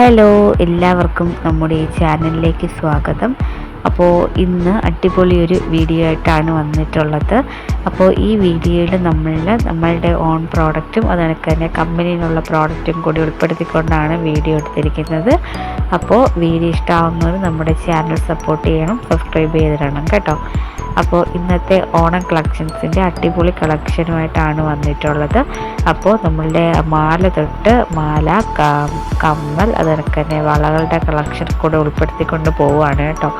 Hello, എല്ലാവർക്കും നമ്മുടെ ഈ ചാനലിലേക്ക് സ്വാഗതം. അപ്പോൾ ഇന്ന് അടിപൊളി ഒരു വീഡിയോ ആയിട്ടാണ് വന്നിട്ടുള്ളത്. അപ്പോൾ ഈ വീഡിയോയിൽ നമ്മളുടെ ഓൺ പ്രോഡക്റ്റും അതുപോലെ തന്നെ കമ്പനിയിൽ നിന്നുള്ള പ്രോഡക്റ്റും കൂടി ഉൾപ്പെടുത്തിക്കൊണ്ടാണ് വീഡിയോ എടുത്തിരിക്കുന്നത്. അപ്പോൾ വീഡിയോ ഇഷ്ടമാവുന്നവർ നമ്മുടെ ചാനൽ സപ്പോർട്ട് ചെയ്യണം, സബ്സ്ക്രൈബ് ചെയ്തിടണം കേട്ടോ. അപ്പോൾ ഇന്നത്തെ ഓണം കളക്ഷൻസിൻ്റെ അടിപൊളി കളക്ഷനുമായിട്ടാണ് വന്നിട്ടുള്ളത്. അപ്പോൾ നമ്മളുടെ മാല തൊട്ട് കമ്മൽ അതുപോലെ തന്നെ വളകളുടെ കളക്ഷൻ കൂടെ ഉൾപ്പെടുത്തിക്കൊണ്ട് പോവുകയാണ് കേട്ടോ.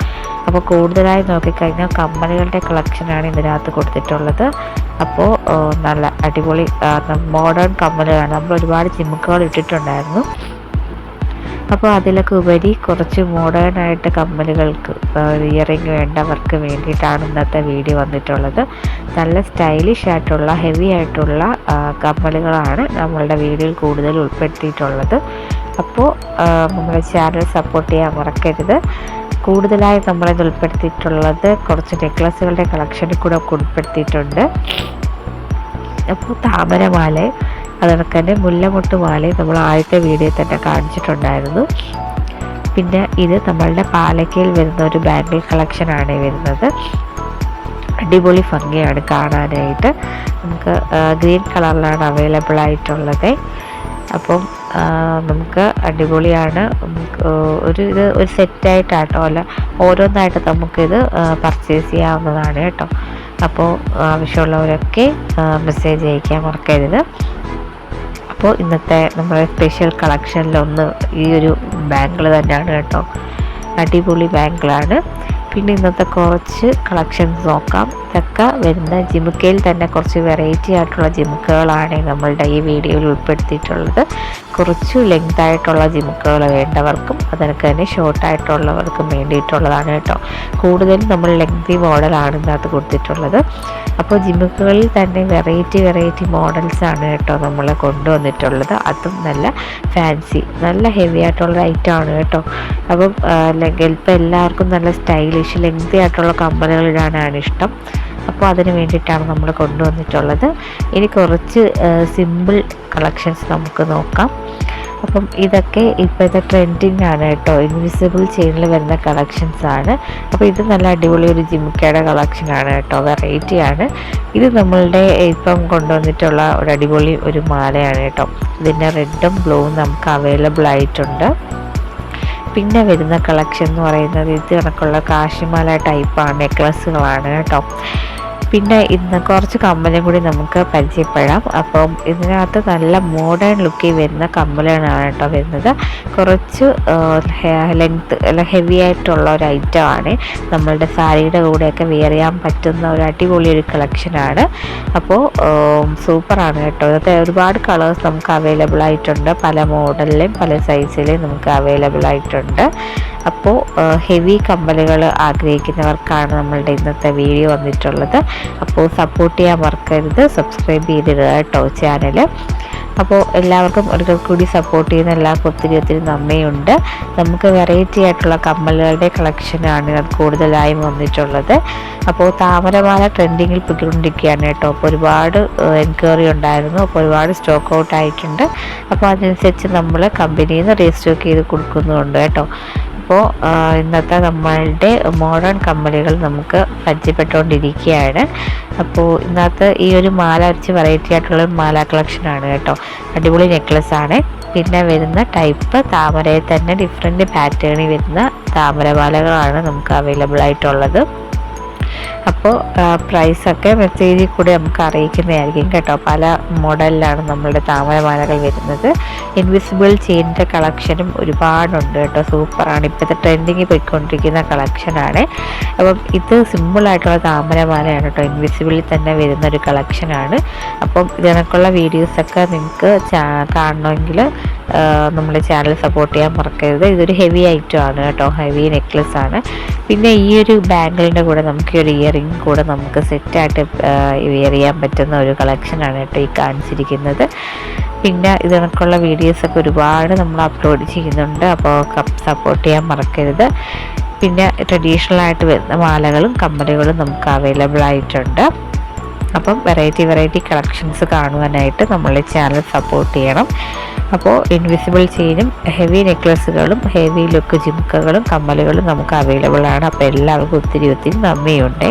അപ്പോൾ കൂടുതലായി നോക്കിക്കഴിഞ്ഞാൽ കമ്മലുകളുടെ കളക്ഷനാണ് ഇതിനകത്ത് കൊടുത്തിട്ടുള്ളത്. അപ്പോൾ നല്ല അടിപൊളി മോഡേൺ കമ്മലുകളാണ്. നമ്മൾ ഒരുപാട് ചിമ്മുക്കുകൾ ഇട്ടിട്ടുണ്ടായിരുന്നു. അപ്പോൾ അതിലൊക്കെ ഉപരി കുറച്ച് മോഡേണായിട്ട് കമ്മലുകൾക്ക് ഇയറിങ് വേണ്ടവർക്ക് വേണ്ടിയിട്ടാണ് ഇന്നത്തെ വീഡിയോ വന്നിട്ടുള്ളത്. നല്ല സ്റ്റൈലിഷ് ആയിട്ടുള്ള ഹെവി ആയിട്ടുള്ള കമ്മലുകളാണ് നമ്മളുടെ വീഡിയോയിൽ കൂടുതൽ ഉൾപ്പെടുത്തിയിട്ടുള്ളത്. അപ്പോൾ നമ്മുടെ ചാനൽ സപ്പോർട്ട് ചെയ്യാൻ മറക്കരുത്. കൂടുതലായി നമ്മളിത് ഉൾപ്പെടുത്തിയിട്ടുള്ളത് കുറച്ച് നെക്ലസുകളുടെ കളക്ഷനിൽ കൂടെ ഉൾപ്പെടുത്തിയിട്ടുണ്ട്. അപ്പോൾ താമരമാല അതുപോലെ തന്നെ മുല്ലമൊട്ട് മാലയും നമ്മൾ ആദ്യത്തെ വീഡിയോയിൽ തന്നെ കാണിച്ചിട്ടുണ്ടായിരുന്നു. പിന്നെ ഇത് നമ്മളുടെ പാലക്കയിൽ വരുന്ന ഒരു ബാംഗിൾ കളക്ഷനാണ് വരുന്നത്. അടിപൊളി ഭംഗിയാണ് കാണാനായിട്ട്. നമുക്ക് ഗ്രീൻ കളറിലാണ് അവൈലബിൾ ആയിട്ടുള്ളത്. അപ്പം നമുക്ക് അടിപൊളിയാണ്. ഒരു സെറ്റായിട്ടാട്ടോ, അല്ല ഓരോന്നായിട്ട് നമുക്കിത് പർച്ചേസ് ചെയ്യാവുന്നതാണ് കേട്ടോ. അപ്പോൾ ആവശ്യമുള്ളവരൊക്കെ മെസ്സേജ് അയക്കാൻ മറക്കരുത്. അപ്പോൾ ഇന്നത്തെ നമ്മുടെ സ്പെഷ്യൽ കളക്ഷനിലൊന്ന് ഈ ഒരു ബാംഗിൾ തന്നെയാണ് കേട്ടോ. അടിപൊളി ബാംഗിളാണ്. പിന്നെ ഇന്നത്തെ കുറച്ച് കളക്ഷൻസ് നോക്കാം. ഇതൊക്കെ വരുന്ന ജിമുക്കയിൽ തന്നെ കുറച്ച് വെറൈറ്റി ആയിട്ടുള്ള ജിമുക്കുകളാണ് നമ്മളുടെ ഈ വീഡിയോയിൽ ഉൾപ്പെടുത്തിയിട്ടുള്ളത്. കുറച്ച് ലെങ്ത് ആയിട്ടുള്ള ജിമുക്കുകൾ വേണ്ടവർക്കും അതിനൊക്കെ തന്നെ ഷോർട്ടായിട്ടുള്ളവർക്കും വേണ്ടിയിട്ടുള്ളതാണ് കേട്ടോ. കൂടുതലും നമ്മൾ ലെങ്തി മോഡലാണ് ഇതിനകത്ത് കൊടുത്തിട്ടുള്ളത്. അപ്പോൾ ജിമുക്കുകളിൽ തന്നെ വെറൈറ്റി മോഡൽസാണ് കേട്ടോ നമ്മൾ കൊണ്ടുവന്നിട്ടുള്ളത്. അതും നല്ല ഫാൻസി, നല്ല ഹെവി ആയിട്ടുള്ള ഐറ്റമാണ് കേട്ടോ. അപ്പം ഇപ്പം എല്ലാവർക്കും നല്ല സ്റ്റൈലിഷ് ലെങ്തി ആയിട്ടുള്ള കമ്മലുകൾ ഇടാനാണ് ഇഷ്ടം. അപ്പോൾ അതിന് വേണ്ടിയിട്ടാണ് നമ്മൾ കൊണ്ടുവന്നിട്ടുള്ളത്. ഇനി കുറച്ച് സിമ്പിൾ കളക്ഷൻസ് നമുക്ക് നോക്കാം. അപ്പം ഇതൊക്കെ ഇപ്പോഴത്തെ ട്രെൻഡിങ് ആണ് കേട്ടോ. ഇൻവിസിബിൾ ചെയിനിൽ വരുന്ന കളക്ഷൻസ് ആണ്. അപ്പോൾ ഇത് നല്ല അടിപൊളി ഒരു ജിമുക്കയുടെ കളക്ഷനാണ് കേട്ടോ. വെറൈറ്റിയാണ്. ഇത് നമ്മളുടെ ഇപ്പം കൊണ്ടുവന്നിട്ടുള്ള ഒരു അടിപൊളി ഒരു മാലയാണ് കേട്ടോ. ഇതിൻ്റെ റെഡും ബ്ലൂവും നമുക്ക് അവൈലബിൾ ആയിട്ടുണ്ട്. പിന്നെ വരുന്ന കളക്ഷൻ എന്ന് പറയുന്നത് ഇത് കണക്കുള്ള കാശിമാല ടൈപ്പാണ്, നെക്ലസുകളാണ് കേട്ടോ. പിന്നെ ഇന്ന് കുറച്ച് കമ്മലും കൂടി നമുക്ക് പരിചയപ്പെടാം. അപ്പം ഇതിനകത്ത് നല്ല മോഡേൺ ലുക്കിൽ വരുന്ന കമ്മലുകളാണ് കേട്ടോ വരുന്നത്. കുറച്ച് ലെങ്ത്ത് അല്ല ഹെവി ആയിട്ടുള്ള ഒരു ഐറ്റമാണ്. നമ്മളുടെ സാരിയുടെ കൂടെയൊക്കെ വെയർ ചെയ്യാൻ പറ്റുന്ന ഒരു അടിപൊളി ഒരു കളക്ഷനാണ്. അപ്പോൾ സൂപ്പറാണ് കേട്ടോ. ഇതൊക്കെ ഒരുപാട് കളേഴ്സ് നമുക്ക് അവൈലബിൾ ആയിട്ടുണ്ട്. പല മോഡലിലും പല സൈസിലും നമുക്ക് അവൈലബിൾ ആയിട്ടുണ്ട്. അപ്പോൾ ഹെവി കമ്മലുകൾ ആഗ്രഹിക്കുന്നവർക്കാണ് നമ്മളുടെ ഇന്നത്തെ വീഡിയോ വന്നിട്ടുള്ളത്. അപ്പോൾ സപ്പോർട്ട് ചെയ്യാൻ മറക്കരുത്, സബ്സ്ക്രൈബ് ചെയ്തിടുക കേട്ടോ ചാനൽ. അപ്പോൾ എല്ലാവർക്കും ഒരിക്കൽ കൂടി സപ്പോർട്ട് ചെയ്യുന്ന എല്ലാവർക്കും ഒത്തിരി നന്ദിയുണ്ട്. നമുക്ക് വെറൈറ്റി ആയിട്ടുള്ള കമ്മലുകളുടെ കളക്ഷനാണ് അത് കൂടുതലായും വന്നിട്ടുള്ളത്. അപ്പോൾ താമരമാല ട്രെൻഡിങ്ങിൽ പോയിക്കൊണ്ടിരിക്കുകയാണ് കേട്ടോ. അപ്പോൾ ഒരുപാട് എൻക്വയറി ഉണ്ടായിരുന്നു. അപ്പോൾ ഒരുപാട് സ്റ്റോക്ക് ഔട്ട് ആയിട്ടുണ്ട്. അപ്പോൾ അതനുസരിച്ച് നമ്മൾ കമ്പനിയിൽ നിന്ന് റീസ്റ്റോക്ക് ചെയ്ത് കൊടുക്കുന്നുണ്ട് കേട്ടോ. അപ്പോൾ ഇന്നത്തെ നമ്മളുടെ മോഡേൺ കമ്മലുകൾ നമുക്ക് പരിചയപ്പെട്ടുകൊണ്ടിരിക്കുകയാണ്. അപ്പോൾ ഇന്നത്തെ ഈ ഒരു മാല വെച്ച് വെറൈറ്റി ആയിട്ടുള്ള മാല കളക്ഷനാണ് കേട്ടോ. അടിപൊളി നെക്ലസ്സാണ്. പിന്നെ വരുന്ന ടൈപ്പ് താമരയിൽ തന്നെ ഡിഫറെൻറ്റ് പാറ്റേണിൽ വരുന്ന താമരമാലകളാണ് നമുക്ക് അവൈലബിൾ ആയിട്ടുള്ളത്. അപ്പോൾ പ്രൈസൊക്കെ മെസ്സേജിൽ കൂടി നമുക്ക് അറിയിക്കുന്നതായിരിക്കും കേട്ടോ. പല മോഡലിലാണ് നമ്മളുടെ താമരമാലകൾ വരുന്നത്. ഇൻവിസിബിൾ ചെയിനിൻ്റെ കളക്ഷനും ഒരുപാടുണ്ട് കേട്ടോ. സൂപ്പറാണ്. ഇപ്പോഴത്തെ ട്രെൻഡിങ്ങിൽ പോയിക്കൊണ്ടിരിക്കുന്ന കളക്ഷനാണ്. അപ്പം ഇത് സിമ്പിളായിട്ടുള്ള താമരമാലയാണ് കേട്ടോ. ഇൻവിസിബിളിൽ തന്നെ വരുന്നൊരു കളക്ഷനാണ്. അപ്പം ഇതിനൊക്കെയുള്ള വീഡിയോസൊക്കെ നിങ്ങൾക്ക് കാണണമെങ്കിൽ നമ്മുടെ ചാനൽ സപ്പോർട്ട് ചെയ്യാൻ മറക്കരുത്. ഇതൊരു ഹെവി ഐറ്റം ആണ് കേട്ടോ. ഹെവി നെക്ലസ് ആണ്. പിന്നെ ഈ ഒരു ബാംഗിളിൻ്റെ കൂടെ നമുക്ക് ഒരു ഇയറിംഗ് കൂടെ നമുക്ക് സെറ്റായിട്ട് വെയർ ചെയ്യാൻ പറ്റുന്ന ഒരു കളക്ഷനാണ് കേട്ടോ ഈ കാണിച്ചിരിക്കുന്നത്. പിന്നെ ഇതിനൊക്കെയുള്ള വീഡിയോസൊക്കെ ഒരുപാട് നമ്മൾ അപ്ലോഡ് ചെയ്യുന്നുണ്ട്. അപ്പോൾ സപ്പോർട്ട് ചെയ്യാൻ മറക്കരുത്. പിന്നെ ട്രഡീഷണൽ ആയിട്ട് വരുന്ന മാലകളും കമ്മലുകളും നമുക്ക് അവൈലബിൾ ആയിട്ടുണ്ട്. അപ്പം വെറൈറ്റി കളക്ഷൻസ് കാണുവാനായിട്ട് നമ്മളെ ചാനൽ സപ്പോർട്ട് ചെയ്യണം. അപ്പോൾ ഇൻവിസിബിൾ ചെയിനും ഹെവി നെക്ലസുകളും ഹെവി ലുക്ക് ജിംക്കകളും കമ്മലുകളും നമുക്ക് അവൈലബിൾ ആണ്. അപ്പോൾ എല്ലാവർക്കും ഒത്തിരി നന്ദിയുണ്ട്.